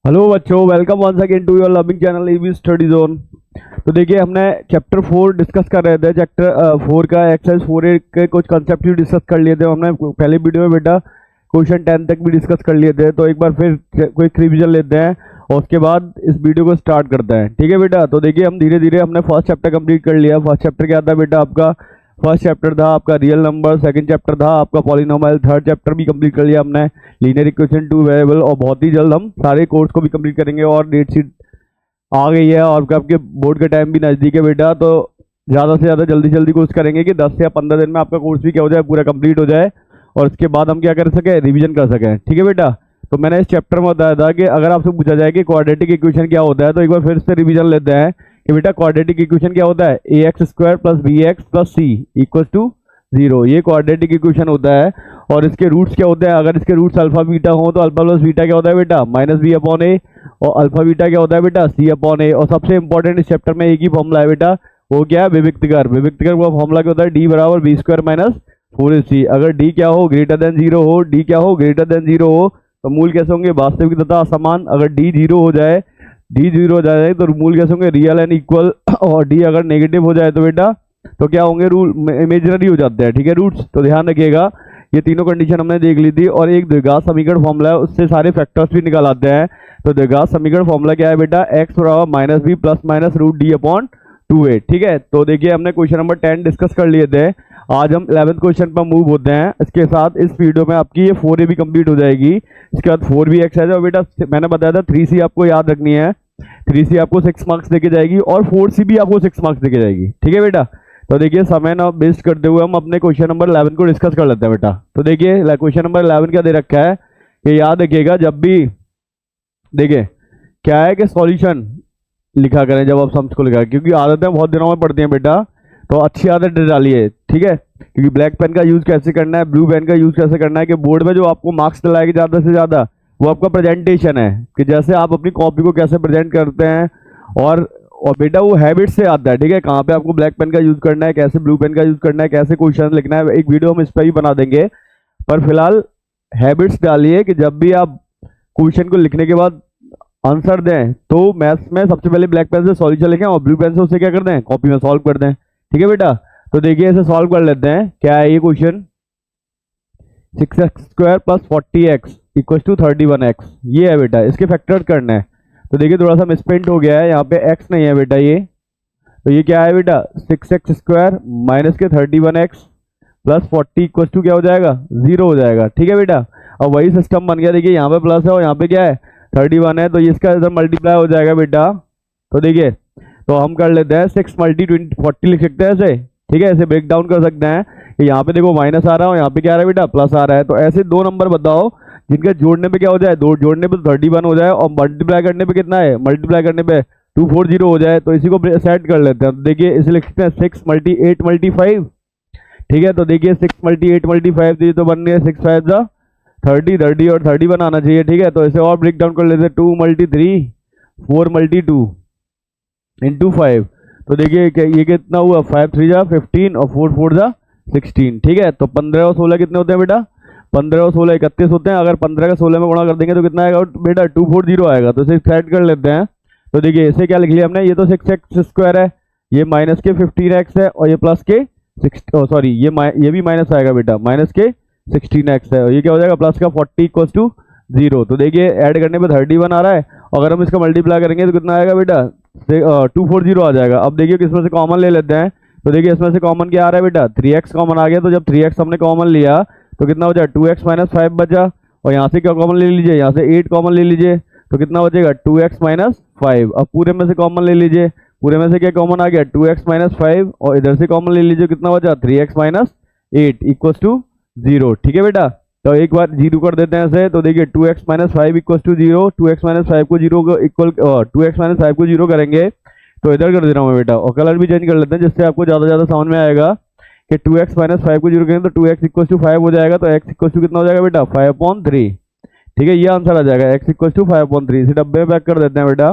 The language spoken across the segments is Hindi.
हेलो बच्चों, welcome once again to your loving channel EV study zone. तो देखिए, हमने चैप्टर 4 डिस्कस कर रहे थे। चैप्टर 4 का एक्सरसाइज 4 के कुछ कंसेप्ट भी डिस्कस कर लिए थे हमने पहले वीडियो में। बेटा क्वेश्चन 10 तक भी डिस्कस कर लिए थे, तो एक बार फिर कोई रिविजन लेते हैं और उसके बाद इस वीडियो को स्टार्ट करते हैं। ठीक है बेटा, तो देखिए हम धीरे धीरे हमने फर्स्ट चैप्टर कंप्लीट कर लिया। फर्स्ट चैप्टर क्या था बेटा आपका? फर्स्ट चैप्टर था आपका रियल नंबर, सेकंड चैप्टर था आपका पॉलिनोमियल, थर्ड चैप्टर भी कंप्लीट कर लिया हमने लीनियर इक्वेशन टू वेरिएबल। और बहुत ही जल्द हम सारे कोर्स को भी कंप्लीट करेंगे और डेट शीट आ गई है और आपके बोर्ड का टाइम भी नज़दीक है बेटा। तो ज़्यादा से ज़्यादा जल्दी जल्दी कोर्स करेंगे कि 10 या 15 दिन में आपका कोर्स भी क्या हो जाए, पूरा कंप्लीट हो जाए और उसके बाद हम क्या कर सकें, रिवीजन कर सकें। ठीक है बेटा, तो मैंने इस चैप्टर में बताया था कि अगर आपसे पूछा जाए कि क्वाड्रेटिक इक्वेशन क्या होता है, तो एक बार फिर से रिवीजन लेते हैं कि बेटा क्वाड्रेटिक इक्वेशन क्या होता है। A x square plus b x plus c equal to 0, ये क्वाड्रेटिक इक्वेशन होता है। और इसके रूट्स क्या होते हैं? अगर इसके रूट्स अल्फा बीटा हो तो अल्फा प्लस बीटा क्या होता है बेटा? माइनस बी अपॉन ए। और अल्फा बीटा क्या होता है बेटा? सी अपॉन ए। और सबसे इंपॉर्टेंट इस चैप्टर में एक ही फॉर्मूला है बेटा, वो क्या है? विविक्तकर। विविक्तकर का फॉर्मूला क्या होता है? डी बराबर बी स्क्वायर माइनस 4ac। अगर डी क्या हो? ग्रेटर देन 0 हो। डी क्या हो? ग्रेटर देन 0 हो तो मूल कैसे होंगे? वास्तविक तथा असमान। अगर डी 0 हो जाए, डी 0 हो जाए तो मूल कैसे होंगे? Real and equal. और डी अगर नेगेटिव हो जाए तो बेटा तो क्या होंगे? रूल इमेजिनरी हो जाते हैं। ठीक है रूट्स, तो ध्यान रखिएगा। ये तीनों कंडीशन हमने देख ली थी। और एक द्विघात समीकरण फॉर्मूला है, उससे सारे फैक्टर्स भी निकाल आते हैं। तो द्विघात समीकरण फॉर्मूला क्या है बेटा? एक्स बराबर minus b plus minus root d upon 2a। ठीक है, तो देखिए हमने क्वेश्चन नंबर 10 डिस्कस कर लिए थे। आज हम 11th क्वेश्चन पर मूव होते हैं। इसके साथ इस वीडियो में आपकी ये 4a भी कंप्लीट हो जाएगी। इसके बाद 4b एक्सरसाइज। और बेटा मैंने बताया था 3c आपको याद रखनी है। 3c आपको 6 मार्क्स देके जाएगी और 4c भी आपको 6 मार्क्स देके जाएगी। ठीक है बेटा, तो देखिए समय ना वेस्ट करते हुए हम अपने क्वेश्चन नंबर 11 को डिस्कस कर लेते हैं बेटा। तो देखिए क्वेश्चन नंबर 11 क्या दे रखा है कि याद रखिएगा, जब भी देखिए क्या है कि सॉल्यूशन लिखा करें जब आप सम्स को लिखा, क्योंकि आदतें बहुत दिनों में पढ़ती हैं बेटा, तो अच्छी आदत डालिए। ठीक है, क्योंकि ब्लैक पेन का यूज कैसे करना है, ब्लू पेन का यूज कैसे करना है कि बोर्ड में जो आपको मार्क्स दिलाएगी ज़्यादा से ज़्यादा, वो आपका प्रेजेंटेशन है कि जैसे आप अपनी कॉपी को कैसे प्रेजेंट करते हैं। और बेटा वो हैबिट से आता है। ठीक है, कहाँ पे आपको ब्लैक पेन का यूज करना है, कैसे ब्लू पेन का यूज करना है, कैसे क्वेश्चन लिखना है, एक वीडियो हम इस पर भी बना देंगे। पर फिलहाल हैबिट्स डालिए कि जब भी आप क्वेश्चन को लिखने के बाद आंसर दें तो मैथ्स में सबसे पहले ब्लैक पेन से सॉल्यूशन लिखें और ब्लू पेन से उसे क्या कर दें, कॉपी में सॉल्व कर दें। ठीक है बेटा, तो देखिए इसे सॉल्व कर लेते हैं। क्या है ये question? 6x square plus 40x equal to 31x, ये है बेटा। इसके फैक्टर करना है। तो देखिए थोड़ा सा मिसप्रिंट हो गया है, यहाँ पे x नहीं है बेटा ये। तो ये क्या है बेटा? 6x स्क्वायर माइनस के 31x प्लस 40 इक्वल टू क्या हो जाएगा? 0 हो जाएगा। ठीक है बेटा, अब वही सिस्टम बन गया। देखिए यहाँ पे प्लस है और यहाँ पे क्या है? 31 है, तो इसका इधर मल्टीप्लाई हो जाएगा बेटा। तो देखिए, तो हम कर लेते हैं 6 मल्टी 40 लिख सकते हैं ऐसे। ठीक है, ऐसे ब्रेक डाउन कर सकते हैं कि यहाँ पे देखो माइनस आ रहा है और यहाँ पे क्या आ रहा है बेटा? प्लस आ रहा है। तो ऐसे दो नंबर बताओ जिनके जोड़ने पे क्या हो जाए? दो जोड़ने पे 31 हो जाए और मल्टीप्लाई करने पे कितना है? मल्टीप्लाई करने पे 240 हो जाए। तो इसी को सेट कर लेते हैं। तो देखिए इसे लिखते हैं 6 मल्टी 8 मल्टी 5। ठीक है, तो देखिए 6 मल्टी 8 मल्टी 5 तो बन रही है 6 5 30 30 और 30 बनाना चाहिए। ठीक है, तो इसे और ब्रेक डाउन कर लेते हैं। 2 मल्टी 3 4 मल्टी 2 इंटू 5। तो देखिए ये कितना हुआ? 5 3 जा 15 और 4 4 जा 16। ठीक है, तो 15 और 16 कितने होते हैं बेटा? 15 और 16 31 होते हैं। अगर 15 का 16 में गुणा कर देंगे तो कितना आएगा बेटा? 240 आएगा। तो इसे सेट कर लेते हैं। तो देखिए इसे क्या लिख लिया हमने? ये तो 6x स्क्वायर है, ये माइनस के 15x है और ये प्लस के 6 सॉरी ये भी माइनस आएगा बेटा, माइनस के 16x है। और ये क्या हो जाएगा? प्लस का 40 इक्वल्स टू 0। तो देखिए ऐड करने पे 31 आ रहा है। अगर हम इसका मल्टीप्लाई करेंगे तो कितना आएगा बेटा? 240 आ जाएगा। अब देखिए किसमें से कॉमन ले लेते हैं। तो देखिए इसमें से कॉमन क्या आ रहा है बेटा? 3x कॉमन आ गया। तो जब 3x हमने कॉमन लिया तो कितना हो जाए? 2x माइनस 5 बचा। और यहाँ से क्या कॉमन ले लीजिए? यहाँ से 8 कॉमन ले लीजिए। तो कितना बचेगा? 2x minus 5। अब पूरे में से कॉमन ले लीजिए। पूरे में से क्या कॉमन आ गया? 2x minus 5। और इधर से कॉमन ले लीजिए, कितना बचा? 3x minus 8 equal to 0। ठीक है बेटा, तो एक बार 0 कर देते हैं ऐसे। तो देखिए 2x minus 5 equal to 0। 2x minus 5 को 0 को इक्वल 2x माइनस 5 को 0 करेंगे तो इधर कर दे रहा हूँ मैं बेटा। और कलर भी चेंज कर लेते हैं जिससे आपको ज़्यादा ज़्यादा समझ में आएगा कि 2x माइनस 5 को 0 करेंगे तो 2x इक्वल टू 5 हो जाएगा। तो x इक्वल टू कितना हो जाएगा बेटा? 5/3। ठीक है, ये आंसर आ जाएगा x इक्वल टू 5/3। इसे डब्बे में पैक कर देते हैं बेटा।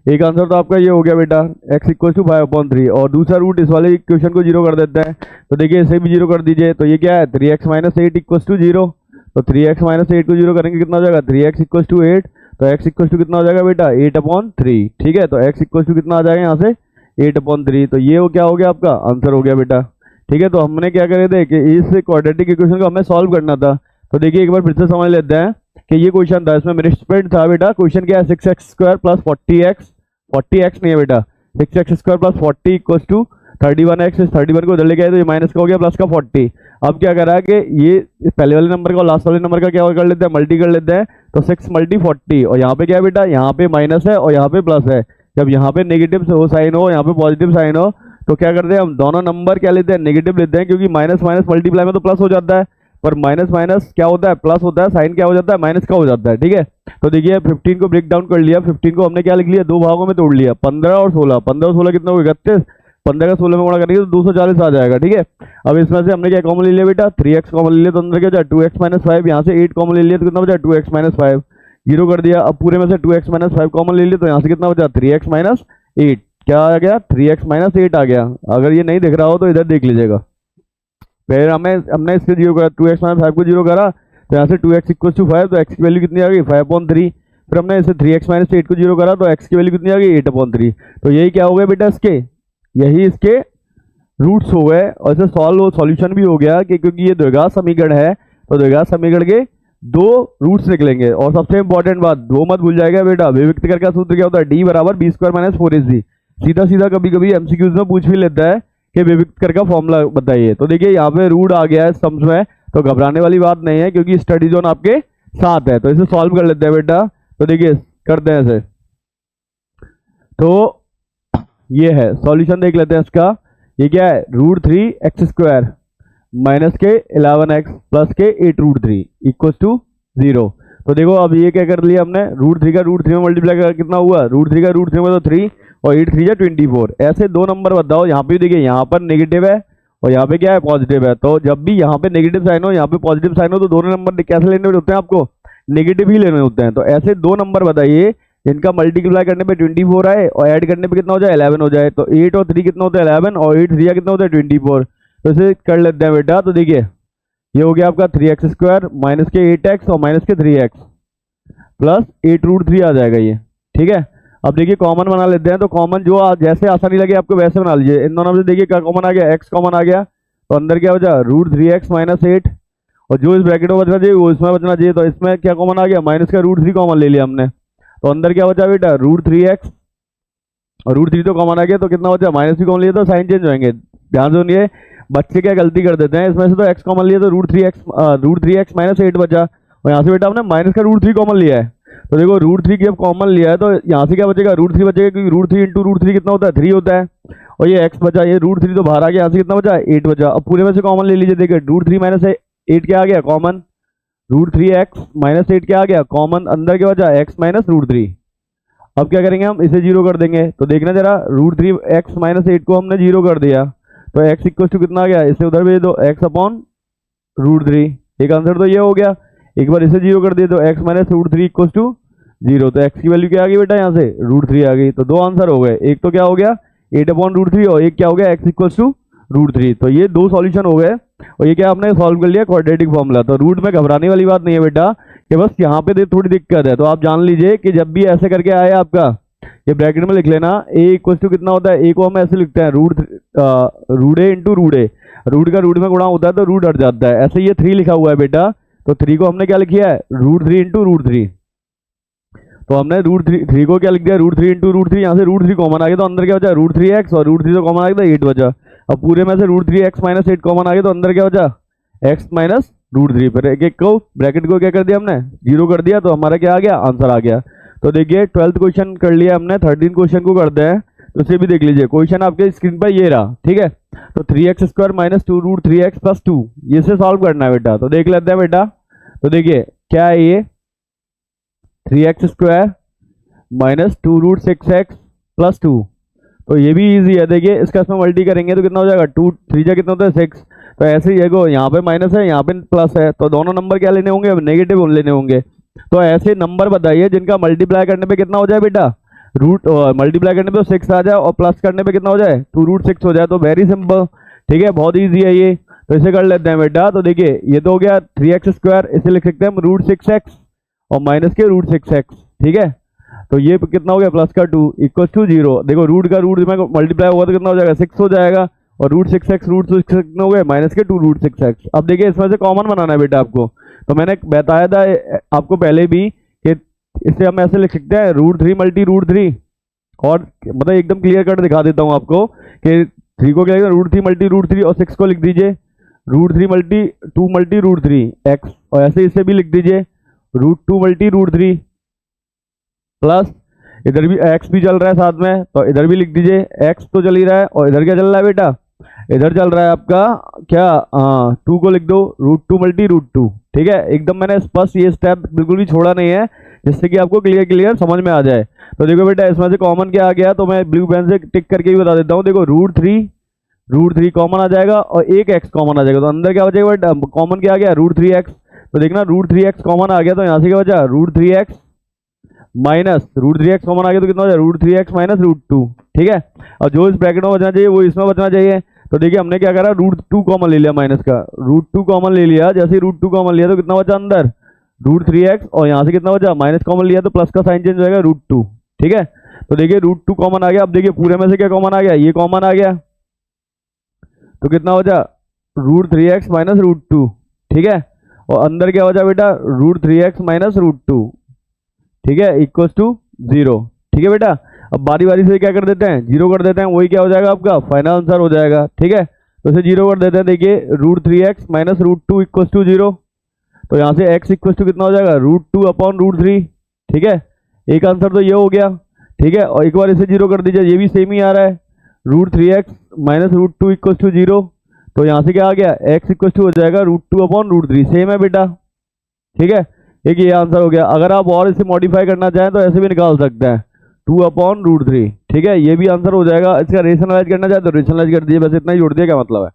एक आंसर तो आपका ये हो गया बेटा, x इक्वल टू 5/3। और दूसरा रूट इस वाले इक्वेशन को 0 कर देते हैं। तो देखिए इसे भी 0 कर दीजिए। तो ये क्या है? 3x minus 8 equal to 0। तो 3x माइनस 8 को 0 करेंगे कितना हो जाएगा? 3x equal to 8। तो x इक्वल टू कितना हो जाएगा बेटा 8/3। ठीक है, तो x इक्वल टू कितना आ जाएगा यहाँ से 8/3। तो ये वो क्या हो गया आपका आंसर हो गया बेटा। ठीक है, तो हमने क्या करे थे कि इस क्वाड्रेटिक इक्वेशन को हमें सॉल्व करना था। तो देखिए एक बार फिर से समझ लेते हैं कि ये क्वेश्चन था, इसमें मिसप्रिंट था बेटा। क्वेश्चन क्या है 6x² प्लस 40x, 40x नहीं है बेटा, 6x² plus 40 equal to 31x। इस 31 को उधर लेके आए तो ये माइनस का हो गया प्लस का 40। अब क्या करा कि ये पहले वाले नंबर का और लास्ट वाले नंबर का क्या कर लेते हैं, मल्टी कर लेते हैं। तो 6 मल्टी 40, और यहाँ पे क्या है बेटा, यहाँ पे माइनस है और यहाँ पे प्लस है। जब यहाँ पे नेगेटिव हो साइन हो, यहाँ पे पॉजिटिव साइन हो, तो क्या करते हैं हम दोनों नंबर क्या लेते हैं, नेगेटिव लेते हैं, क्योंकि माइनस माइनस मल्टीप्लाई में तो प्लस हो जाता है, पर माइनस माइनस क्या होता है, प्लस होता है, साइन क्या हो जाता है, माइनस का हो जाता है। ठीक है, तो देखिए 15 को ब्रेक डाउन कर लिया, 15 को हमने क्या लिख लिया, दो भागों में तोड़ लिया, 15 और 16, 15 और 16 कितना हो गया 31, 15 का 16 में गुणा करेंगे तो 240 आ जाएगा। ठीक है, अब इसमें से हमने क्या कॉमन ले लिया बेटा, 3x कॉमन ले लिया, तो अंदर क्या जाए 2x माइनस 5, यहाँ से 8 कॉमन ले लिया तो कितना बचा 2x माइनस 5, जीरो कर दिया। अब पूरे में से 2x माइनस 5 कॉमन ले लिया तो यहाँ से कितना बचा 3x माइनस 8, क्या आ गया 3x माइनस 8 आ गया। अगर ये नहीं दिख रहा हो तो इधर देख लीजिएगा। फिर हमने इसके जीरो करा, 2x माइनस 5 को जीरो करा तो यहाँ से 2x इक्वल टू 5, तो x की वैल्यू कितनी आ गई 5/3। फिर हमने इसे 3x माइनस 8 को जीरो करा तो x की वैल्यू कितनी आ गई 8/3। तो यही क्या हो गया बेटा, यही इसके रूट्स हो गए, और इसे सॉल्यूशन भी हो गया कि क्योंकि ये द्विघात समीकरण है तो द्विघात समीकरण के दो रूट्स निकलेंगे। और सबसे इंपॉर्टेंट बात, दो मत भूल जाएगा बेटा, विविक्त कर का सूत्र क्या होता है, d बराबर b² माइनस 4ac। सीधा सीधा कभी कभी एमसीक्यूज में पूछ भी लेता है कि विविक्त कर का फॉर्मूला बताइए। तो देखिए यहाँ पे रूट आ गया है सम्स में, तो घबराने वाली बात नहीं है क्योंकि स्टडी जोन आपके साथ है। तो इसे सॉल्व कर लेते हैं बेटा। तो देखिए करते हैं इसे, तो ये है सॉल्यूशन, देख लेते हैं इसका। ये क्या है, √3x² माइनस के 11x प्लस के 8√3 इक्वल टू 0। तो देखो अब ये क्या कर लिया हमने, √3 का √3 में मल्टीप्लाई कर कितना हुआ, √3 का √3 में तो 3 और 8 3 24। ऐसे दो नंबर बताओ, यहाँ पे देखिए यहाँ पर नेगेटिव है और यहाँ पे क्या है पॉजिटिव है। तो जब भी यहाँ पे नेगेटिव साइन हो यहाँ पे पॉजिटिव साइन हो तो दोनों नंबर कैसे लेने होते हैं, आपको नेगेटिव ही लेने होते हैं। तो ऐसे दो नंबर बताइए जिनका मल्टीप्लाई करने पे 24 आए और ऐड करने पे कितना हो जाए 11 हो जाए। तो 8 और 3 कितना होता है 11 और 8 3 कितना होता है 24। तो इसे कर लेते हैं बेटा। तो देखिए ये हो गया आपका 3x² माइनस के 8x और माइनस के 3x प्लस 8√3 आ जाएगा ये। ठीक है, अब देखिए कॉमन बना लेते हैं। तो कॉमन जो जैसे आसानी लगे आपको वैसे बना लीजिए। इन दोनों में से देखिए क्या कॉमन आ गया, x कॉमन आ गया, तो अंदर क्या बचा √3x माइनस 8, और जो इस ब्रैकेट में बचना चाहिए वो इसमें बचना चाहिए। तो इसमें क्या कॉमन आ गया, माइनस का √3 कॉमन ले लिया हमने, तो अंदर क्या बचा बेटा √3x, और √3 तो कॉमन आ गया तो कितना बचा माइनस भी कॉमन लिया तो साइन चेंज होंगे। ध्यान से सुनिए, बच्चे क्या गलती कर देते हैं, इसमें से तो x कॉमन लिया तो √3x माइनस 8 बचा, और यहाँ से बेटा हमने माइनस का √3 कॉमन लिया है। तो देखो √3 की अब कॉमन लिया है तो यहाँ से क्या बचेगा √3 बचेगा, क्योंकि √3 इंटू √3 कितना होता है 3 होता है, और ये x बचा, ये √3 तो बाहर आ गया, यहाँ से कितना बचा 8 बचा। अब पूरे में से कॉमन ले लीजिए, देखिए √3 माइनस 8 क्या आ गया कॉमन, √3x माइनस 8 क्या आ गया कॉमन, अंदर क्या बचा x माइनस √3। अब क्या करेंगे हम, इसे जीरो कर देंगे। तो देखना जरा √3x माइनस 8 को हमने जीरो कर दिया तो x इक्वल टू कितना आ गया, इसे उधर भेज दो x/√3। एक आंसर तो ये हो गया। एक बार इसे जीरो कर दिए तो x माइनस √3 इक्वल टू 0। तो x की वैल्यू क्या आ गई बेटा, यहाँ से √3 आ गई। तो दो आंसर हो गए, एक तो क्या हो गया 8/√3 और एक क्या हो गया x इक्वल टू √3। तो ये दो सॉल्यूशन हो गए, और ये क्या आपने सॉल्व कर लिया क्वाड्रेटिक फॉर्मूला। तो रूट में घबराने वाली बात नहीं है बेटा, कि बस यहाँ पे थोड़ी दिक्कत है। तो आप जान लीजिए कि जब भी ऐसे करके आए आपका, ये ब्रैकेट में लिख लेना a इक्वल टू कितना होता है, a को हम ऐसे लिखते हैं √a इंटू √a, रूट का रूट में गुणा होता है तो रूट हट जाता है। ऐसे ये 3 लिखा हुआ है बेटा, तो 3 को हमने क्या लिखा है √3 इंटू √3। तो हमने √3 को क्या लिख दिया √3 इंटू √3, यहाँ से √3 कॉमन आ गया तो अंदर क्या बचा √3x, और √3 तो कॉमन आ गया तो 8 बचा। अब पूरे में से √3x माइनस 8 कॉमन आ गया तो अंदर क्या बचा x माइनस √3। पर एक एक को ब्रैकेट को क्या कर दिया हमने जीरो कर दिया, तो हमारा क्या आ गया आंसर आ गया। तो देखिए 12th क्वेश्चन कर लिया हमने, 13 क्वेश्चन को करते हैं। तो इसे भी देख लीजिए, क्वेश्चन आपके स्क्रीन पर ये रहा। ठीक है, तो 3x² माइनस 2√3x प्लस 2, ये से सॉल्व करना है बेटा। तो देख लेते हैं बेटा। तो देखिए क्या है ये 3x² माइनस 2√6x प्लस 2, तो ये भी इजी है। देखिए इसका इसमें मल्टी करेंगे तो कितना हो जाएगा 2 3 जा कितना होता है 6। तो ऐसे ही देखो यहाँ पे माइनस है यहाँ पे प्लस है, तो दोनों नंबर क्या लेने होंगे, नेगेटिव लेने होंगे। तो ऐसे नंबर बताइए जिनका मल्टीप्लाई करने पे कितना हो जाए बेटा मल्टीप्लाई करने पे 6 आ जाए और प्लस करने पे कितना हो जाए 2√6 हो जाए। तो वेरी सिंपल, ठीक है, बहुत ईजी है ये। तो इसे कर लेते हैं बेटा। तो देखिए ये तो हो गया 3x², इसे लिख सकते हैं हम √6x और माइनस के √6x। ठीक है। तो ये कितना हो गया प्लस का 2 इक्वल टू 0। देखो रूट का रूट में मल्टीप्लाई होगा तो कितना हो जाएगा 6 हो जाएगा, और रूट 6x कितना हो गया माइनस के 2 रूट 6x। अब देखिए इसमें से कॉमन बनाना है बेटा आपको, तो मैंने बताया था आपको पहले भी कि इसे हम ऐसे लिख सकते हैं रूट 3 मल्टी रूट 3, और मतलब एकदम क्लियर कट दिखा देता हूँ आपको कि 3 को क्या लिखा रूट 3 मल्टी रूट 3, और 6 को लिख दीजिए root 3 multi 2 multi root 3 x, और ऐसे इसे भी लिख दीजिए रूट 2 मल्टी रूट 3 प्लस इधर भी x भी चल रहा है साथ में, तो इधर भी लिख दीजिए x तो चल ही रहा है, और इधर क्या चल रहा है बेटा, इधर चल रहा है आपका क्या 2 को लिख दो रूट 2 मल्टी रूट 2। ठीक है, एकदम मैंने स्पष्ट ये स्टेप बिल्कुल भी छोड़ा नहीं है, जिससे कि आपको क्लियर समझ में आ जाए। तो देखो बेटा इसमें से कॉमन क्या आ गया, तो मैं ब्लू पेन से टिक करके भी बता देता हूँ। देखो रूट थ्री कॉमन आ जाएगा और एक एक्स कॉमन आ जाएगा, तो अंदर क्या बचेगा बेटा, कॉमन क्या आ गया रूट 3x। तो देखना रूट 3x कॉमन आ गया, तो यहाँ से क्या बचा root 3x minus root 3x common आ गया, तो कितना हो जाए रूट 3x माइनस रूट 2। ठीक है, और जो इस ब्रैकेट में बचना चाहिए वो इसमें बचना चाहिए। तो देखिए हमने क्या करा रूट 2 कॉमन ले लिया, माइनस का रूट 2 कॉमन ले लिया, जैसे रूट 2 कॉमन लिया तो कितना बचा अंदर रूट 3x, और यहाँ से कितना बचा माइनस कॉमन लिया तो प्लस का साइन चेंज हो जाएगा रूट 2। ठीक है, तो देखिए रूट 2 कॉमन आ गया। अब देखिए पूरे में से क्या कॉमन आ गया, ये कॉमन आ गया, तो कितना बचा रूट 3x माइनस रूट 2। ठीक है, और अंदर क्या बचा बेटा रूट 3x माइनस रूट 2। ठीक है, इक्वल टू 0। ठीक है बेटा, अब बारी बारी से क्या कर देते हैं 0 कर देते हैं, वही क्या हो जाएगा आपका फाइनल आंसर हो जाएगा। ठीक है, तो इसे 0 कर देते हैं। देखिए root 3x minus root 2 equal to 0, तो यहाँ से x इक्वल टू कितना हो जाएगा रूट 2 अपॉन रूट 3। ठीक है, एक आंसर तो ये हो गया। ठीक है, और एक बार इसे 0 कर दीजिए, ये भी सेम ही आ रहा है root 3x minus root 2 equal to 0, तो यहाँ से क्या आ गया x इक्वल टू हो जाएगा रूट 2 अपॉन रूट 3, सेम है बेटा। ठीक है, एक ये आंसर हो गया। अगर आप और इसे मॉडिफाई करना चाहें तो ऐसे भी निकाल सकते हैं 2 अपॉन रूट 3। ठीक है, ये भी आंसर हो जाएगा। इसका रेशनलाइज करना चाहे तो रेशनलाइज कर दीजिए, बस इतना ही जोड़ दिया, क्या मतलब है।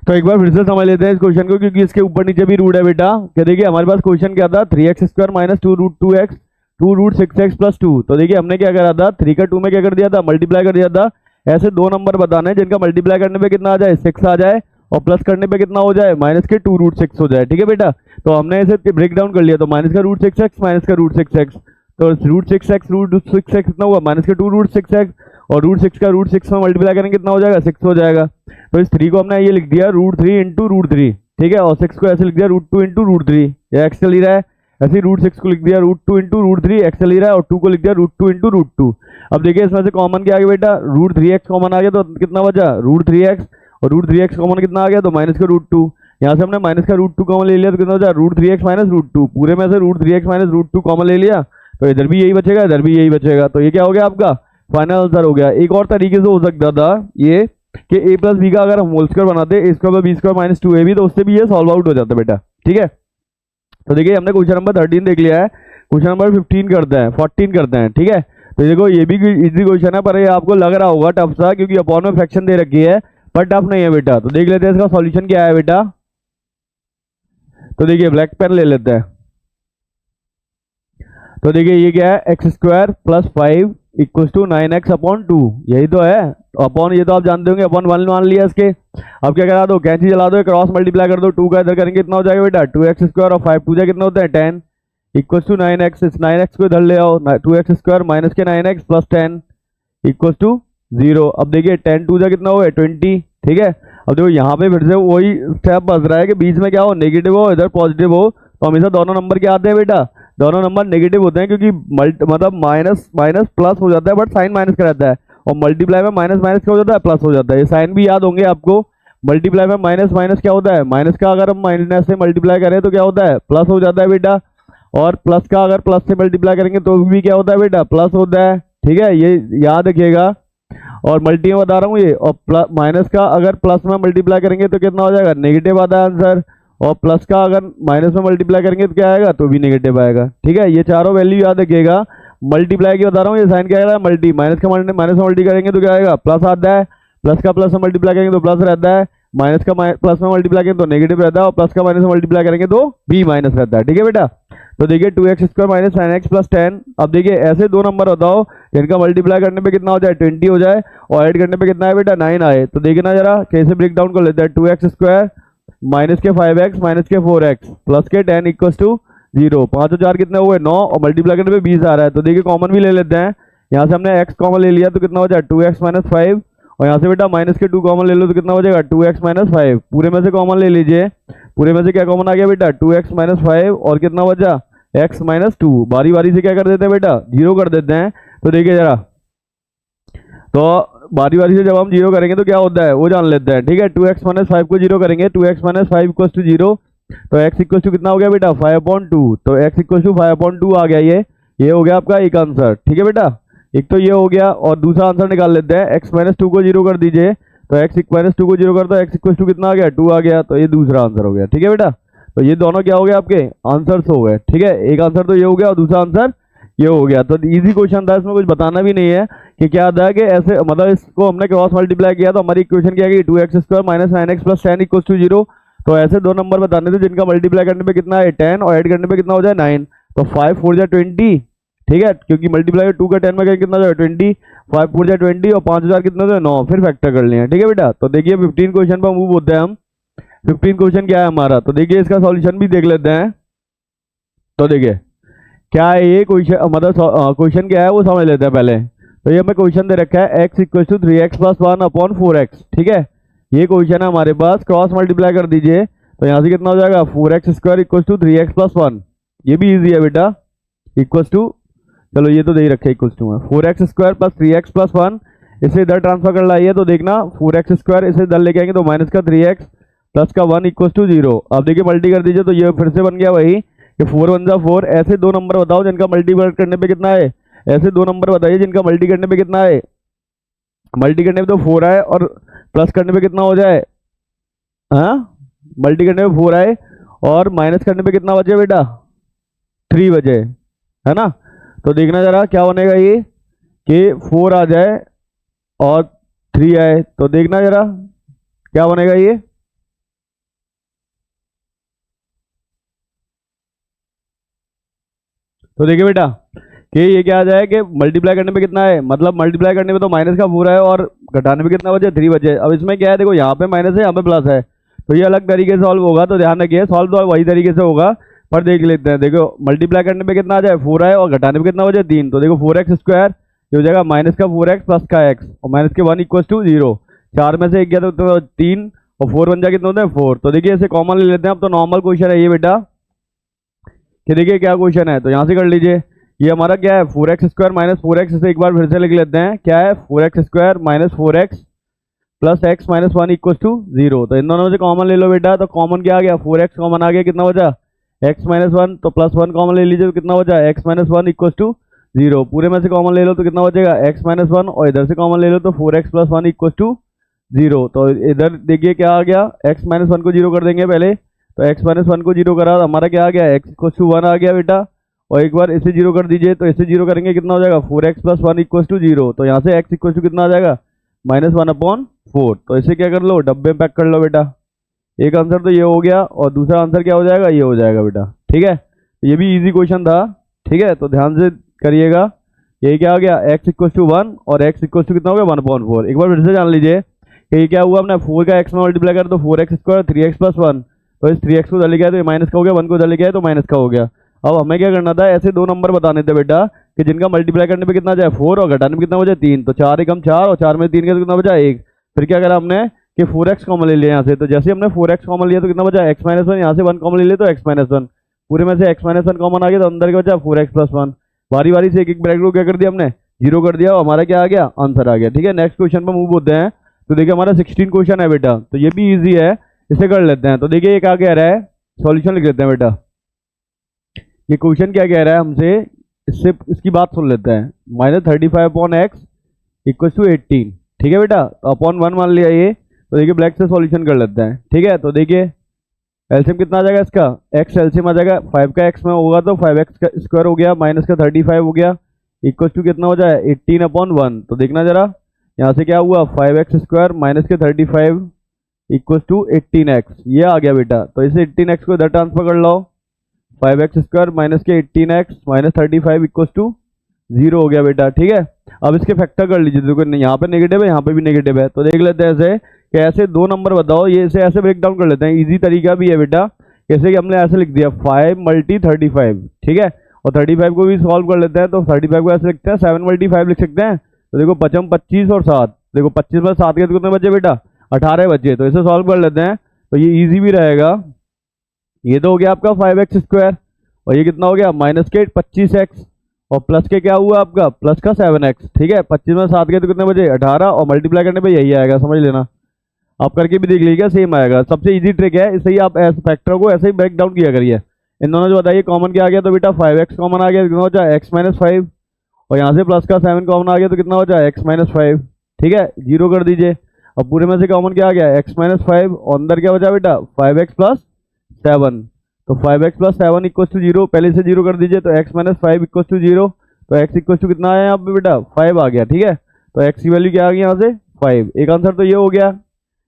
तो एक बार फिर से समझ लेते हैं इस क्वेश्चन को, क्योंकि इसके ऊपर नीचे भी रूट है बेटा। क्या देखिए हमारे पास क्वेश्चन क्या था 3x square minus 2 root 2x 2 root 6x plus 2। तो देखिए हमने क्या करा था 3 का 2 में क्या कर दिया था मल्टीप्लाई कर दिया था। ऐसे दो नंबर बताने हैं जिनका मल्टीप्लाई करने पे कितना आ जाए 6 आ जाए, और प्लस करने पे कितना हो जाए माइनस के 2 रूट 6 हो जाए। ठीक है बेटा, तो हमने इसे ब्रेक डाउन कर लिया, तो माइनस का रूट 6x माइनस का रूट 6x, तो रूट 6x रूट 6x कितना हुआ माइनस के 2 रूट 6x, और रूट 6 का रूट 6 में मल्टीप्लाई करेंगे कितना हो जाएगा 6 हो जाएगा। तो इस 3 को हमने ये लिख दिया रूट 3 इंटू रूट 3। ठीक है, और 6 को ऐसे लिख दिया रूट 2 इंटू रूट 3, ये एक्स चल ही रहा है। ऐसे रूट 6 को लिख दिया रूट 2 इंटू रूट 3, एक्स चल ही रहा है, और 2 को लिख दिया रूट 2 इंटू रूट 2। अब देखिए इसमें से कॉमन क्या आ गया बेटा रूट 3x कॉमन आ गया, तो कितना बचा रूट 3x, और रूट 3x कॉमन कितना आ गया तो माइनस का रूट 2। यहाँ से हमने माइनस का रूट 2 कॉमन ले लिया, तो कितना बचा रूट 3x माइनस रूट 2। पूरे में से root 3x minus root 2 common ले लिया, तो इधर भी यही बचेगा इधर भी यही बचेगा, तो ये क्या हो गया आपका फाइनल आंसर हो गया। एक और तरीके से हो सकता था ये कि a प्लस बी का अगर हम होल स्क्वायर बनाते a square by B square minus 2ab, तो उससे भी ये सॉल्व आउट हो जाता बेटा। ठीक है, तो देखिए हमने क्वेश्चन नंबर 13 देख लिया है, क्वेश्चन नंबर 15 करते हैं 14 करते हैं। ठीक है, तो देखो ये भी इजी क्वेश्चन है, पर ये आपको लग रहा होगा टफ सा, क्योंकि अपॉन में फ्रैक्शन दे रखी है, पर टफ नहीं है बेटा। तो देख लेते हैं इसका सॉल्यूशन क्या है बेटा। तो देखिए ब्लैक पेन ले लेते हैं। तो देखिए ये क्या है x square plus 5 equal to 9x upon 2, यही तो है। अपॉन ये तो आप जानते होंगे, अपॉन 1 मान लिया इसके। अब क्या करा दो कैंची चला दो, क्रॉस मल्टीप्लाई कर दो, 2 का इधर करेंगे कितना हो जाएगा बेटा 2x स्क्वायर, और 5 2 जा कितना होता है 10 इक्वल टू 9x। इस 9x को इधर ले आओ, 2x स्क्वायर माइनस के 9x प्लस 10 इक्वल टू 0। अब देखिए 10 2 जा कितना हो 20। ठीक है, अब देखो यहाँ पे फिर से वही स्टेप बच रहा है कि बीच में क्या हो नेगेटिव हो इधर पॉजिटिव हो, तो हमेशा दोनों नंबर क्या आते हैं बेटा दोनों नंबर नेगेटिव होते हैं, क्योंकि मतलब माइनस माइनस प्लस हो जाता है, बट साइन माइनस का रहता है, और मल्टीप्लाई में माइनस माइनस क्या हो जाता है प्लस हो जाता है। ये साइन भी याद होंगे आपको, मल्टीप्लाई में माइनस माइनस क्या होता है माइनस का, अगर हम माइनस से मल्टीप्लाई करें तो क्या होता है प्लस हो जाता है बेटा, और प्लस का अगर प्लस से मल्टीप्लाई करेंगे तो भी क्या होता है बेटा प्लस होता है। ठीक है, ये याद रखिएगा, और मल्टी में बता रहा हूँ ये, और माइनस का अगर प्लस में मल्टीप्लाई करेंगे तो कितना हो जाएगा नेगेटिव आता है आंसर, और प्लस का अगर माइनस में मल्टीप्लाई करेंगे तो क्या आएगा तो भी नेगेटिव आएगा। ठीक है, ये चारों वैल्यू याद रखिएगा। मल्टीप्लाई की बता रहा हूँ, ये साइन क्या आएगा मल्टी, माइनस का माइनस में मल्टी करेंगे तो क्या आएगा प्लस आता है, प्लस का प्लस में मल्टीप्लाई करेंगे तो प्लस रहता है, माइनस का प्लस में मल्टीप्लाई करेंगे तो नेगेटिव रहता है, और प्लस का माइनस में मल्टीप्लाई करेंगे तो भी माइनस रहता है। ठीक है बेटा, तो देखिए 2x square minus 9x plus 10। अब देखिए ऐसे दो नंबर बताओ जिनका मल्टीप्लाई करने पे कितना हो जाए 20 हो जाए, और ऐड करने पे कितना है बेटा 9 आए। तो देखिए ना जरा कैसे ब्रेक डाउन कर लेते हैं, 2x स्क्वायर माइनस के 5x माइनस के 4x प्लस के 10 इक्वल टू 0, 5 और 4 कितने हुए 9 और मल्टीप्लाई करने पे 20 आ रहा है। तो देखिए कॉमन भी ले लेते हैं, यहाँ से हमने x कॉमन ले लिया तो कितना हो जाए 2x माइनस 5, और यहाँ से बेटा माइनस के 2 कॉमन ले लो तो कितना हो जाएगा 2x माइनस 5। पूरे में से कॉमन ले लीजिए, पूरे में से क्या कॉमन आ गया बेटा 2x माइनस 5 और कितना बचा x माइनस 2। बारी बारी से क्या कर देते हैं बेटा 0 कर देते हैं। तो देखिए जरा, तो बारी बारी से जब हम 0 करेंगे तो क्या होता है वो जान लेते हैं, ठीक है। 2x माइनस 5 को 0 करेंगे, 2x माइनस 5 इक्वल टू 0, तो x इक्वल टू कितना हो गया बेटा 5/2, तो x इक्वल टू 5/2 आ गया। ये हो गया आपका एक आंसर, ठीक है बेटा। एक तो ये हो गया और दूसरा आंसर निकाल लेते हैं। x माइनस 2 को 0 कर दीजिए, तो x माइनस 2 को 0 कर दो, x इक्वल टू कितना आ गया 2 आ गया, तो ये दूसरा आंसर हो गया, ठीक है बेटा। तो ये दोनों क्या हो गया आपके आंसर्स हो गए, ठीक है। एक आंसर तो ये हो गया और दूसरा आंसर ये हो गया। तो इजी क्वेश्चन था, इसमें कुछ बताना भी नहीं है कि क्या था कि ऐसे मतलब इसको हमने क्रॉस मल्टीप्लाई किया तो हमारी इक्वेशन क्या है 2x square minus 9x plus 10 equal to 0। तो ऐसे दो नंबर बताने थे जिनका मल्टीप्लाई करने पे कितना है 10 और ऐड करने पे कितना हो जाए 9। तो 5 4 जा 20, ठीक है, क्योंकि मल्टीप्लाई 2 का 10 में कितना हो जाए 20, 5 4 जा 20 और 5000 कितना हो जाए 9, फिर फैक्टर कर लिया, ठीक है बेटा। तो देखिए 15 क्वेश्चन पर मूव होते हैं हम। 15 क्वेश्चन क्या है हमारा, तो देखिए इसका सॉल्यूशन भी देख लेते हैं। तो देखिए क्या है ये क्वेश्चन, मतलब क्वेश्चन क्या है वो समझ लेते हैं पहले। तो ये हमें क्वेश्चन दे रखा है x equal to 3x plus 1/4x, ठीक है। ये क्वेश्चन है हमारे पास, क्रॉस मल्टीप्लाई कर दीजिए तो यहाँ से कितना हो जाएगा 4x square equal to 3x plus 1। ये भी इजी है बेटा, इक्वल टू, चलो ये तो दे ही रखे इक्वल टू में 4x square plus 3x plus 1। इसे इधर ट्रांसफर कर लाइए तो देखना 4x स्क्वायर इसे इधर लेके आएंगे तो माइनस का 3x प्लस का 1 इक्वल टू 0। अब देखिए मल्टी कर दीजिए तो ये फिर से बन गया वही कि 4 1 जा 4। ऐसे दो नंबर बताओ जिनका मल्टीप्लाई करने पे कितना है, ऐसे दो नंबर बताइए जिनका मल्टी करने पे कितना है, मल्टी करने पे तो 4 आए और प्लस करने पे कितना हो जाए, हाँ मल्टी करने पे 4 आए और माइनस करने पे कितना बचे बेटा 3 बचे, है ना। तो देखना जरा क्या बनेगा ये कि 4 आ जाए और 3 आए, तो देखना जरा क्या बनेगा ये। तो देखिए बेटा कि ये क्या आ जाए कि मल्टीप्लाई करने पे कितना है, मतलब मल्टीप्लाई करने पे तो माइनस का 4 है और घटाने पे कितना बचे 3 बचे। अब इसमें क्या है देखो यहाँ पे माइनस है यहाँ पे प्लस है, तो ये अलग तरीके से सॉल्व होगा, तो ध्यान रखिए सॉल्व तो वही तरीके से होगा पर देख लेते हैं। देखो मल्टीप्लाई करने पे कितना आ जाए 4 है और घटाने पे कितना बचे 3, तो देखो 4x स्क्वायर ये हो जाएगा माइनस का 4x प्लस का x और माइनस के 1 इक्वल टू 0। 4 में से 1 गया तो 3 और 4 बन जाए कितना होता है 4। तो देखिए इसे कॉमन ले लेते हैं। अब तो नॉर्मल क्वेश्चन है ये बेटा कि देखिए क्या क्वेश्चन है, तो यहाँ से कर लीजिए। ये हमारा क्या है 4x स्क्वायर माइनस 4x, इसे एक बार फिर से लिख लेते हैं। क्या है 4x square minus 4x plus x minus 1 equal to 0। तो इन दोनों में से कॉमन ले लो बेटा, तो कॉमन क्या आ गया 4x कॉमन आ गया, कितना बचा x माइनस 1, तो प्लस 1 कॉमन ले लीजिए तो कितना बचा x माइनस 1 इक्वल टू 0। पूरे में से कॉमन ले लो तो कितना बचेगा x माइनस 1 और इधर से कॉमन ले लो तो 4x प्लस 1 इक्वल टू 0। तो इधर देखिए क्या आ गया x माइनस 1 को 0 कर देंगे पहले, तो x माइनस 1 को 0 करा तो हमारा क्या आ गया x इक्वल टू 1 आ गया बेटा, और एक बार इसे 0 कर दीजिए तो इसे 0 करेंगे कितना हो जाएगा 4x प्लस 1 इक्वल टू 0। तो यहाँ से x इक्वल टू कितना आ जाएगा माइनस 1/4। तो इसे क्या कर लो डब्बे में पैक कर लो बेटा। एक आंसर तो ये हो गया और दूसरा आंसर क्या हो जाएगा ये हो जाएगा बेटा, ठीक है। तो ये भी इजी क्वेश्चन था, ठीक है, तो ध्यान से करिएगा। ये क्या हो गया x इक्वल टू 1 और x इक्वल टू कितना हो गया 1/4। एक बार फिर से जान लीजिए कि ये क्या हुआ, हमने 4 का x में मल्टीप्लाई कर तो 4x स्क्वायर 3x प्लस 1, तो इस 3x को चले गया तो ये माइनस का हो गया, 1 को चले गया तो माइनस का हो गया। अब हमें क्या करना था, ऐसे दो नंबर बताने थे बेटा कि जिनका मल्टीप्लाई करने पे कितना जाए 4 और घटाने में कितना बचा 3। तो 4 एकम 4 और 4 में 3 का तो कितना बचा 1। फिर क्या करा हमने कि 4x कॉमन ले लिया यहाँ से, तो जैसे हमने 4x कॉमन लिया तो कितना बचा x माइनस 1, यहाँ से 1 कॉमन ले लिया तो x माइनस 1। पूरे में से x माइनस 1 कॉमन आ गया तो अंदर क्या बचा 4x प्लस 1। बारी बारी से एक एक ब्रैकेट को क्या कर दिया हमने 0 कर दिया और हमारा क्या आ गया आंसर आ गया, ठीक है। नेक्स्ट क्वेश्चन पर मूव होते हैं। तो देखिए हमारा 16 क्वेश्चन है बेटा, तो ये भी ईजी है, इसे कर लेते हैं। तो देखिए ये क्या कह रहा है, सॉल्यूशन लिख लेते हैं बेटा। ये क्वेश्चन क्या कह रहा है हमसे, इससे इसकी बात सुन लेते हैं। -35/x इक्वल टू 18, ठीक है बेटा, तो अपॉन 1 मान लिया ये। तो देखिए ब्लैक से सॉल्यूशन कर लेते हैं, ठीक है। तो देखिए एलसीएम कितना आ जाएगा इसका, x एलसीएम आ जाएगा 5 का x में होगा तो 5x का स्क्वायर हो गया माइनस का 35 हो गया इक्वल टू कितना हो जाए 18/1। तो देखना जरा यहाँ से क्या हुआ 5x स्क्वायर माइनस के 35 इक्वल टू 18x, ये आ गया बेटा। तो इसे 18x को इधर ट्रांसफर कर लो, 5x स्क्वायर माइनस के 18x माइनस 35 इक्वल टू 0 हो गया बेटा, ठीक है। अब इसके फैक्टर कर लीजिए, देखो यहाँ पे नेगेटिव है यहाँ पे भी नेगेटिव है, तो देख लेते हैं ऐसे कि ऐसे दो नंबर बताओ, ये इसे ऐसे ब्रेक डाउन कर लेते हैं। इजी तरीका भी है बेटा कैसे कि हमने ऐसे लिख दिया 5 मल्टी 35, ठीक है। और 35 को भी सॉल्व कर लेते हैं, तो 35 को ऐसे लिखते हैं 7 मल्टी 5 लिख सकते हैं। तो देखो 55 25 और 7, देखो 25 में 7 के कितने बचे बेटा, 18 बचे। तो इसे सॉल्व कर लेते हैं, तो ये इजी भी रहेगा। ये तो हो गया आपका 5x², और ये कितना हो गया माइनस के 25x, और प्लस के क्या हुआ आपका प्लस का 7x, ठीक है। 25 में 7 के तो कितने बचे 18, और मल्टीप्लाई करने पे यही आएगा, समझ लेना। आप करके भी देख लीजिएगा, सेम आएगा। सबसे इजी ट्रिक है, इससे ही आप फैक्टर को ऐसे ही ब्रेक डाउन किया करिए। इन दोनों जो बताइए कॉमन क्या आ गया, तो बेटा 5x कॉमन आ गया, कितना हो जाए x-5, और यहाँ से प्लस का 7 कॉमन आ गया, तो कितना हो जाए x-5, ठीक है। जीरो कर दीजिए। अब पूरे में से कॉमन क्या आ गया x-5, और अंदर क्या बचा बेटा 5x + 7, तो 5x + 7 = 0। पहले से जीरो कर दीजिए, तो x-5 = 0, तो x = कितना आया यहाँ पे बेटा 5 आ गया, ठीक है। तो x की वैल्यू क्या आ गई यहाँ से 5। एक आंसर तो ये हो गया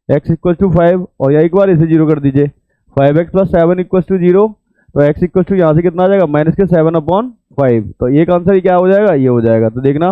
x = 5, और या एक बार इसे जीरो कर दीजिए, 5x + 7 = 0, तो x = यहाँ से कितना आ जाएगा -7/5। तो एक आंसर क्या हो जाएगा, ये हो जाएगा। तो देखना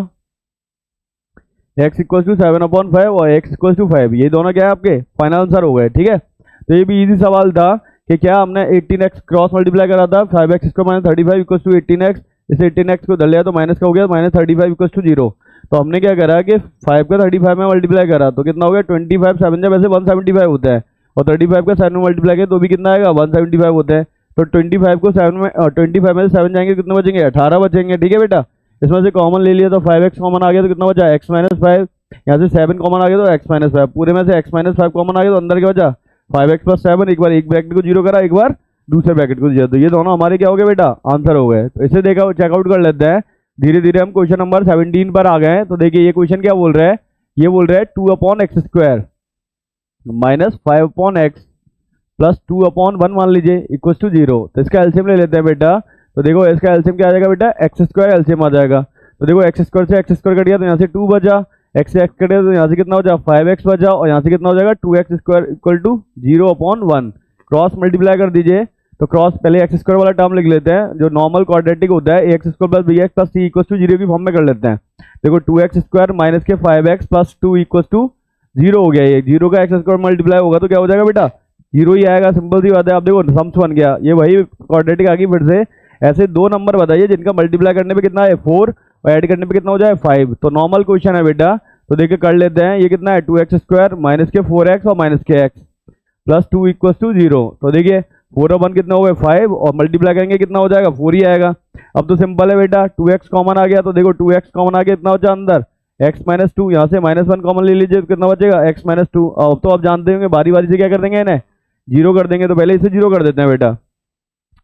x = 7/5 और x = 5, ये दोनों क्या है आपके फाइनल आंसर हो गए, ठीक है। तो ये भी इजी सवाल था कि क्या हमने 18x क्रॉस मल्टीप्लाई करा था, 5x² - 35 = 18x, इसे 18x को धर लिया तो माइनस का हो गया, -35 = 0। तो हमने क्या करा कि 5 का 35 में मल्टीप्लाई करा, तो कितना हो गया 25, 7 जब ऐसे 175 होता है, और 35 का 7 में मल्टीप्लाई किया तो भी कितना आएगा 175 होता है। तो 25 को 7 में 25 में से 7 जाएंगे, कितने बचेंगे 18 बचेंगे, ठीक है बेटा। इसमें से कॉमन ले लिया, तो 5x कॉमन आ गया, तो कितना बचा x-5, यहाँ से 7 कॉमन आ गया, तो x-5, पूरे में से x-5 कॉमन आ गया, तो अंदर क्या बचा 5x + 7, एक बार एक ब्रैकेट को जीरो करा, एक बार दूसरे ब्रैकेट को जीरो। तो ये दोनों हमारे क्या हो गए बेटा आंसर हो गए। तो इसे देखा चेकआउट कर लेते हैं। धीरे धीरे हम क्वेश्चन नंबर 17 पर आ गए हैं। तो देखिए ये क्वेश्चन क्या बोल रहा है, ये बोल रहा है 2/x² - 5/x + 2/1 मान लीजिए = 0। तो इसका एलसीएम ले लेते हैं बेटा। तो देखो इसका एलसीएम क्या आ जाएगा बेटा x² एलसीएम आ जाएगा। तो देखो x² से x² कट गया, तो यहाँ से 2 बचा, x से x कट गया, तो यहाँ से कितना हो जाएगा 5x बचा, और यहाँ से कितना हो जाएगा 2x² = 0/1। क्रॉस मल्टीप्लाई कर दीजिए, तो क्रॉस पहले x² वाला टर्म लिख लेते हैं, जो नॉर्मल क्वाड्रेटिक होता है ax² + bx + c = 0 की फॉर्म में कर लेते हैं। देखो 2x² - के 5x + 2 = 0 हो गया। ये 0 का x² मल्टीप्लाई होगा तो क्या हो जाएगा बेटा 0 ही आएगा, सिंपल सी बात है। आप देखो सम्स बन गया, ये वही क्वाड्रेटिक आ गई फिर से। ऐसे दो नंबर बताइए जिनका मल्टीप्लाई करने पे कितना है 4, और ऐड करने पे कितना हो जाए 5। तो नॉर्मल क्वेश्चन है बेटा, तो देखिए कर लेते हैं। ये कितना है 2x² - के 4x और -के x + 2 = 0। तो देखिए 4 और 1 कितने हो गए 5, और मल्टीप्लाई करेंगे कितना हो जाएगा 4 ही आएगा। अब तो सिंपल है बेटा, 2x कॉमन आ गया, तो देखो 2x कॉमन आ गया, कितना बचा अंदर x - 2, यहाँ से -1 कॉमन ले लीजिए, तो कितना बचेगा x - 2। अब तो आप जानते होंगे बारी बारी से क्या कर देंगे इन्हें जीरो कर देंगे। तो पहले इसे जीरो कर देते हैं बेटा।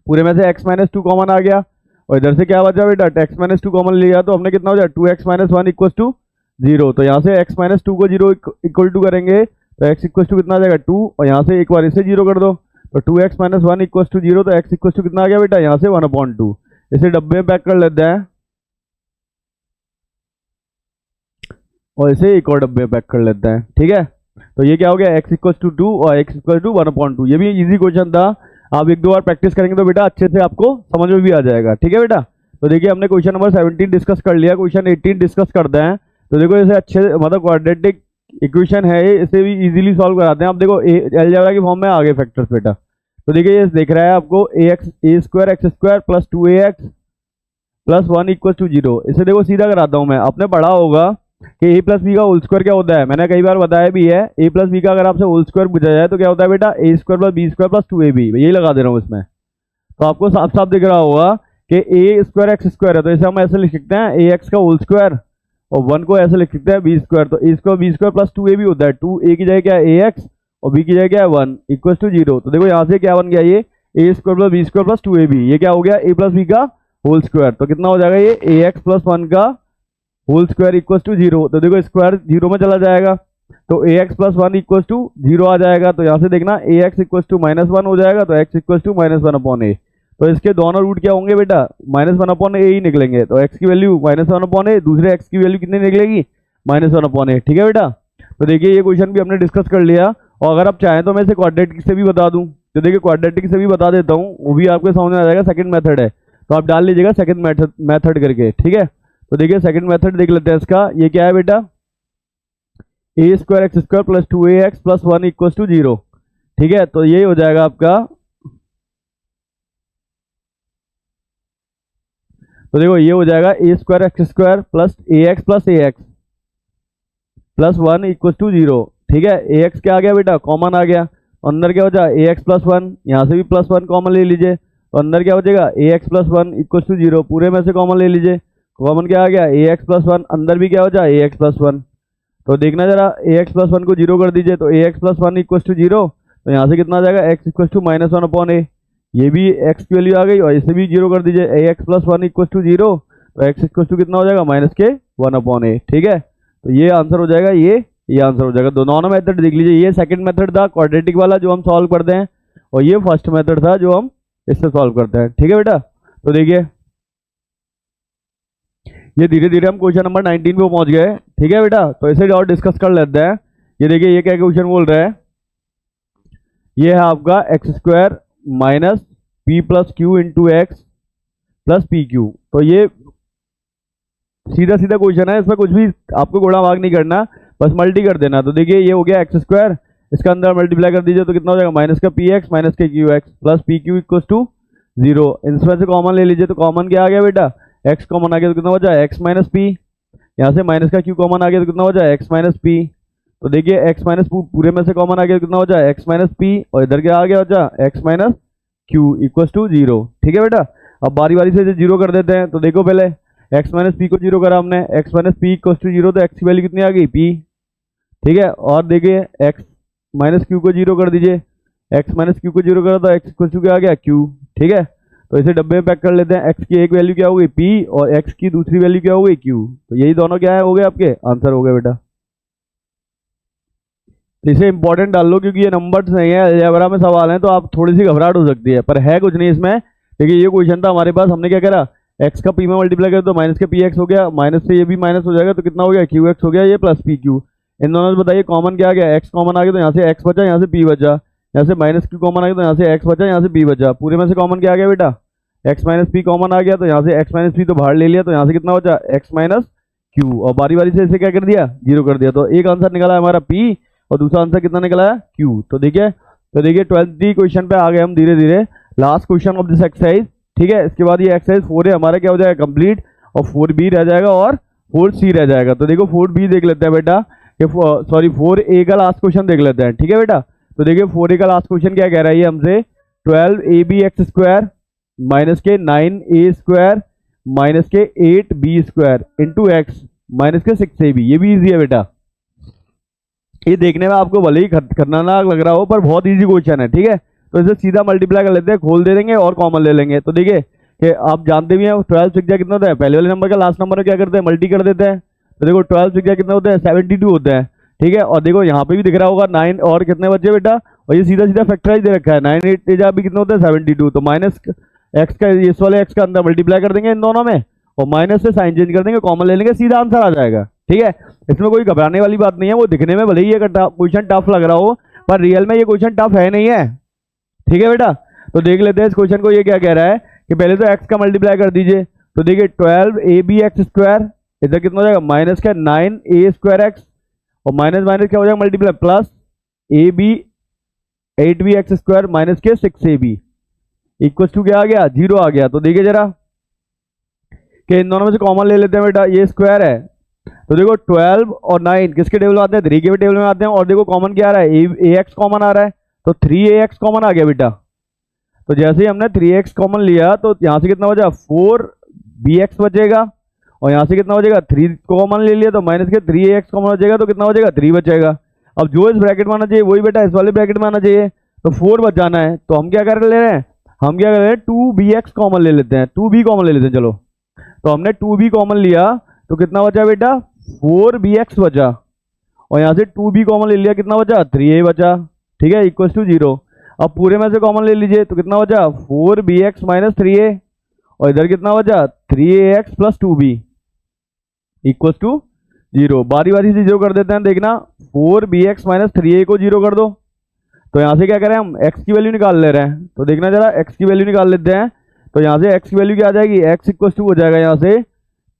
पूरे में से x - 2 कॉमन आ गया, और इधर से क्या बचा बेटा x - 2 कॉमन लिया, तो हमने कितना हो जाए 2x - 1 = 0। तो यहाँ से x - 2 को 0 = 2 करेंगे, तो x = कितना आ जाएगा 2, और यहाँ से एक बार इसे जीरो कर दो, तो 2x - 1 = 0, तो x = कितना आ गया बेटा यहाँ से 1/2। इसे डब्बे में पैक कर लेते हैं, और इसे एक और डब्बे में पैक कर लेते हैं, ठीक है। तो ये क्या हो गया x = 2 और x = 1/2। ये भी इजी क्वेश्चन था, आप एक दो बार प्रैक्टिस करेंगे तो बेटा अच्छे से आपको समझ में भी आ जाएगा, ठीक है बेटा। तो देखिए हमने क्वेश्चन नंबर 17 डिस्कस कर लिया, क्वेश्चन 18 डिस्कस करते हैं। तो देखो इसे अच्छे मतलब क्वाड्रेटिक इक्वेशन है ये, इसे भी इजीली सॉल्व कराते हैं। आप देखो अलजेब्रा की फॉर्म में आ गए फैक्टर्स बेटा। तो देखिए ये देख रहा है आपको a² x² + 2ax + 1 = 0। इसे देखो सीधा कराता हूँ मैं। आपने पढ़ा होगा कि a + b का होल स्क्वायर क्या होता है, मैंने कई बार बताया भी है। a + b का अगर आपसे होल स्क्वायर पूछा जाए तो क्या होता है बेटा a² + b² + 2ab, यही लगा दे रहा हूँ इसमें। तो आपको साफ साफ दिख रहा होगा कि a² x² है, तो इसे हम ऐसे लिख सकते हैं ax का होल स्क्वायर, और 1 को ऐसे लिख सकते हैं b²। तो a² b² + 2ab होता है, 2a की जगह क्या है ax, और b की जगह क्या है 1 = 0। तो देखो यहाँ से क्या बन गया ये a² + b² + 2ab, ये क्या हो गया a + b का होल स्क्वायर। तो कितना हो जाएगा ये ax + 1 का होल स्क्वायर = 0। तो देखो स्क्वायर 0 में चला जाएगा, तो ax + 1 = 0 आ जाएगा। तो यहाँ से देखना ax = -1 हो जाएगा, तो x = -1/a। तो इसके दोनों रूट क्या होंगे बेटा -1/a ही निकलेंगे। तो x की वैल्यू -1/a, दूसरे x की वैल्यू कितनी निकलेगी -1/a, ठीक है बेटा। तो देखिए ये क्वेश्चन भी हमने डिस्कस कर लिया, और अगर आप चाहें तो मैं इसे क्वाड्रेटिक से भी बता दूं। तो देखिए क्वाड्रेटिक से भी बता देता हूँ, वो भी आपके सामने आ जाएगा। सेकंड मेथड है, तो आप डाल लीजिएगा सेकंड मेथड करके, ठीक है। तो देखिए सेकंड मेथड देख लेते हैं इसका। ये क्या है बेटा a² x² + 2ax + 1 = 0, ठीक है। तो ये हो जाएगा आपका तो देखो ये हो जाएगा a square x square plus a x plus 1 equal to 0। ठीक है, ए एक्स क्या आ गया बेटा, कॉमन आ गया। अंदर क्या हो जाएगा, ए एक्स प्लस 1, यहाँ से भी प्लस 1 कॉमन ले लीजिए, तो अंदर क्या हो जाएगा, ए एक्स प्लस 1 इक्वल टू 0, पूरे में से कॉमन ले लीजिए, कॉमन क्या आ गया, ए एक्स प्लस 1, अंदर भी क्या हो जाए, ए एक्स प्लस 1। तो देखना जरा, ए एक्स प्लस 1 को 0 कर दीजिए, तो a x plus 1 equal to 0, तो यहाँ से कितना आ जाएगा, x equal to minus 1 upon a, ये भी एक्स की वैल्यू आ गई, और इसे भी 0 कर दीजिए, ए एक्स प्लस 1 इक्वल टू 0, तो एक्स इक्वल टू कितना हो जाएगा, माइनस के 1 अपॉन ए। ठीक है, तो ये आंसर हो जाएगा, ये आंसर हो जाएगा। दोनों मेथड देख लीजिए, ये सेकंड मेथड था क्वाड्रेटिक वाला जो हम सॉल्व करते हैं, और ये फर्स्ट मेथड था जो हम इससे सॉल्व करते हैं। ठीक है बेटा, तो देखिए ये धीरे धीरे हम क्वेश्चन नंबर 19 पे पहुंच गए। ठीक है बेटा, तो इसे और डिस्कस कर लेते हैं। ये देखिए ये क्या क्वेश्चन बोल रहा है, ये है आपका x square minus P plus Q into x plus p Q. तो ये सीधा सीधा क्वेश्चन है, इसमें कुछ भी आपको घोड़ा भाग नहीं करना, बस मल्टी कर देना। तो देखिए ये हो गया एक्स स्क्वायर, इसका अंदर मल्टीप्लाई कर दीजिए तो कितना हो जाएगा, माइनस का पी एक्स माइनस के q x plus p q equal to 0। इसमें से कॉमन ले लीजिए, तो कॉमन क्या आ गया बेटा, एक्स कॉमन आ गया तो कितना हो जाए, एक्स माइनस पी, यहाँ से माइनस का क्यू कॉमन आ गया तो कितना हो जाए, एक्स माइनस पी। तो देखिए एक्स माइनस पूरे में से कॉमन आ गया तो कितना हो जाए, एक्स माइनस पी, और इधर क्या आ गया हो जाए, x minus q equal to 0। ठीक है बेटा, अब बारी बारी से 0 कर देते हैं। तो देखो पहले एक्स माइनस पी को 0 करा हमने, x minus p equal to 0, तो एक्स की वैल्यू कितनी आ गई, पी। ठीक है, और देखिए एक्स माइनस क्यू को 0 कर दीजिए, एक्स माइनस क्यू को 0 करा तो एक्स इक्वल टू क्या आ गया, क्यू। ठीक है, तो इसे डब्बे में पैक कर लेते हैं, एक्स की एक वैल्यू क्या हो गई, पी, और एक्स की दूसरी वैल्यू क्या हो गई, क्यू। तो यही दोनों क्या है, हो गए आपके आंसर हो गए बेटा। इसे इंपॉर्टेंट डाल लो, क्योंकि ये नंबर्स नहीं है, अलजेब्रा में सवाल है, तो आप थोड़ी सी घबराहट हो सकती है, पर है कुछ नहीं इसमें। देखिए ये क्वेश्चन था हमारे पास, हमने क्या करा, एक्स का पी में मल्टीप्लाई कर तो माइनस का पी एक्स हो गया, माइनस से ये भी माइनस हो जाएगा तो कितना हो गया, क्यू एक्स हो गया, ये प्लस पी क्यू। इन दोनों से बताइए कॉमन क्या आ गया, एक्स कॉमन आ गया तो यहाँ से एक्स बचा, यहाँ से पी बचा, यहाँ से माइनस क्यू कॉमन आ गया तो यहाँ से एक्स बचा, यहाँ से पी बचा, पूरे में से कॉमन क्या आ गया बेटा, एक्स माइनस पी कॉमन आ गया, तो यहाँ से एक्स माइनस पी तो बाहर ले लिया, तो यहाँ से कितना बचा, एक्स माइनस क्यू, और बारी बारी से इसे क्या कर दिया, 0 कर दिया। तो एक आंसर निकला है हमारा पी, और दूसरा आंसर कितना निकला है, क्यू। तो देखिए 12th क्वेश्चन पे आ गए हम धीरे धीरे, last question of this exercise. ठीक है, इसके बाद ये एक्सरसाइज 4 है हमारा क्या हो जाएगा, कंप्लीट, और 4B रह जाएगा और 4C रह जाएगा। तो देखो 4B देख लेते हैं बेटा, सॉरी 4A का लास्ट क्वेश्चन देख लेते हैं। ठीक है बेटा, तो देखिए 4A का लास्ट क्वेश्चन क्या कह रहा है हमसे, 12AB एक्स स्क्वायर माइनस के 9A स्क्वायर माइनस के 8B square into x minus के 6AB। ये भी ईजी है बेटा, ये देखने में आपको भले ही खतरनाक लग रहा हो, पर बहुत इजी क्वेश्चन है। ठीक है, तो इसे सीधा मल्टीप्लाई कर लेते हैं, खोल दे देंगे और कॉमन ले लेंगे। तो देखिए कि आप जानते भी हैं 12 त्रिज्या कितना होता है, पहले वाले नंबर का लास्ट नंबर में क्या करते हैं, मल्टी कर देते हैं। तो देखो 12 त्रिज्या कितना होता है, 72 होता है। ठीक है, और देखो यहाँ पे भी दिख रहा होगा 9 और कितने बच्चे बेटा, और ये सीधा सीधा फैक्टराइज दे रखा है, 9 8 तेजा भी कितना होता है, 72। तो माइनस एक्स का इस वाले एक्स का अंदर मल्टीप्लाई कर देंगे इन दोनों में, और माइनस से साइन चेंज कर देंगे, कॉमन ले लेंगे, सीधा आंसर आ जाएगा। ठीक है, इसमें कोई घबराने वाली बात नहीं है, वो दिखने में भले ही ये क्वेश्चन टफ लग रहा हो, पर रियल में ये क्वेश्चन टफ है नहीं है। ठीक है बेटा, तो देख लेते हैं इस क्वेश्चन को, ये क्या कह रहा है कि पहले तो x का मल्टीप्लाई कर दीजिए। तो देखिए 12AB एक्स स्क्वायर, इधर कितना हो जाएगा, माइनस का 9A स्क्वायर एक्स, और माइनस माइनस क्या हो जाएगा, multiply, plus AB 8B x square minus के 6AB इक्वल टू क्या आ गया, 0 आ गया। तो देखिए जरा कि इन दोनों में से कॉमन ले लेते हैं बेटा, ये स्क्वायर है, तो देखो 12 और 9 किसके टेबल में आते हैं, 3 के भी टेबल में आते हैं, और देखो कॉमन क्या आ रहा है, AX कॉमन आ रहा है, तो 3AX कॉमन आ गया बेटा। तो जैसे ही हमने 3x कॉमन लिया, तो यहाँ से कितना हो जाएगा, 4BX बचेगा, और यहाँ से कितना हो जाएगा, 3 कॉमन ले लिया तो माइनस के 3AX कॉमन हो जाएगा, तो कितना हो जाएगा, 3 बचेगा। अब जो इस ब्रैकेट में आना चाहिए वही बेटा इस वाले ब्रैकेट में आना चाहिए, तो 4 बच जाना है। तो हम क्या कर ले रहे हैं, हम क्या कर रहे हैं, 2BX कॉमन ले लेते हैं, 2B कॉमन ले लेते हैं। चलो, तो हमने 2B कॉमन लिया तो कितना बचा बेटा, 4BX बचा, और यहाँ से 2B कॉमन ले लिया, कितना बचा, 3A बचा। ठीक है, इक्वल टू 0। अब पूरे में से कॉमन ले लीजिए, तो कितना बचा, 4BX माइनस 3A, और इधर कितना बचा, 3AX plus 2B equal to 0। बारी बारी से 0 कर देते हैं, देखना 4BX माइनस 3A को 0 कर दो, तो यहाँ से क्या करें हम, x की वैल्यू निकाल ले रहे हैं। तो देखना जरा x की वैल्यू निकाल लेते हैं, तो यहाँ से x की वैल्यू क्या आ जाएगी, x इक्वल टू हो जाएगा यहाँ से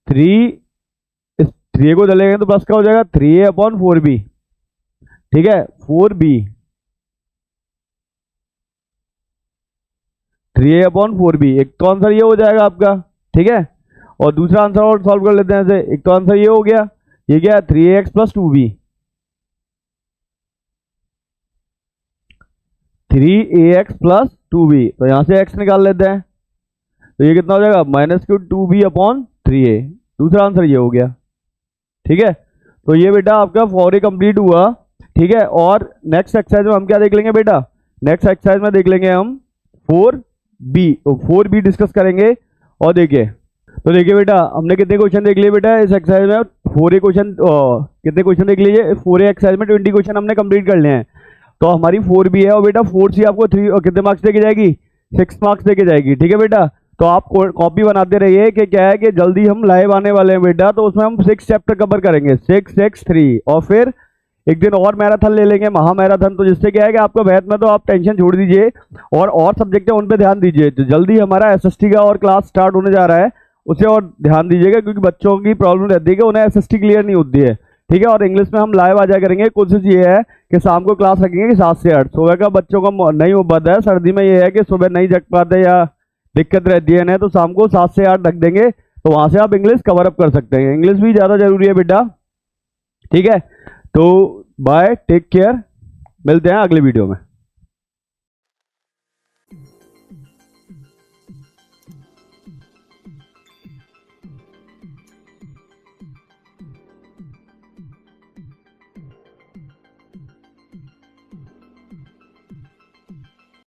3A को चलेंगे तो प्लस का हो जाएगा 3A अपॉन 4B। ठीक है, 4B 3A अपॉन 4B, एक तो आंसर ये हो जाएगा आपका। ठीक है, और दूसरा आंसर और सॉल्व कर लेते हैं ऐसे। एक तो आंसर ये हो गया, ये क्या है 3ax plus 2b, 3ax plus 2b, तो यहां से x निकाल लेते हैं, तो ये कितना हो जाएगा -2b अपॉन 3a। दूसरा आंसर ये हो गया। ठीक है, तो ये बेटा आपका 4a कंप्लीट हुआ। ठीक है, और नेक्स्ट एक्सरसाइज में हम क्या देख लेंगे बेटा, नेक्स्ट एक्सरसाइज में देख लेंगे हम 4b, तो 4b डिस्कस करेंगे। और देखिए, तो देखिए बेटा हमने कितने क्वेश्चन देख लिए बेटा इस एक्सरसाइज में, 4a क्वेश्चन, कितने क्वेश्चन देख लीजिए, 4a एक्सरसाइज में 20 क्वेश्चन हमने कंप्लीट कर लिए हैं। तो हमारी 4b है, और बेटा 4c आपको 3 कितने मार्क्स देके जाएगी, 6 मार्क्स देके जाएगी। ठीक है बेटा, तो आप कॉपी बनाते रहिए कि क्या है कि जल्दी हम लाइव आने वाले हैं बेटा, तो उसमें हम 6 चैप्टर कवर करेंगे, 6 6 3, और फिर एक दिन और मैराथन ले लेंगे, महा मैराथन, तो जिससे क्या है कि आपको मैथ में तो आप टेंशन छोड़ दीजिए और सब्जेक्ट है उन पे ध्यान दीजिए। तो जल्दी हमारा एसएसटी का और क्लास स्टार्ट होने जा रहा है, उसे और ध्यान दीजिएगा, क्योंकि बच्चों की प्रॉब्लम रहती है कि उन्हें एसएसटी क्लियर नहीं होती है। ठीक है, और इंग्लिश में हम लाइव आ जाया करेंगे। कोशिश ये है कि शाम को क्लास रखेंगे कि 7 से 8, सुबह का बच्चों का नहीं हो पाता है, सर्दी में ये है कि सुबह नहीं जग पाते या दिक्कत रहती है ना, तो शाम को 7 से 8 रख देंगे, तो वहां से आप इंग्लिश कवर अप कर सकते हैं। इंग्लिश भी ज़्यादा जरूरी है बेटा। ठीक है, तो बाय, टेक केयर, मिलते हैं अगले वीडियो में।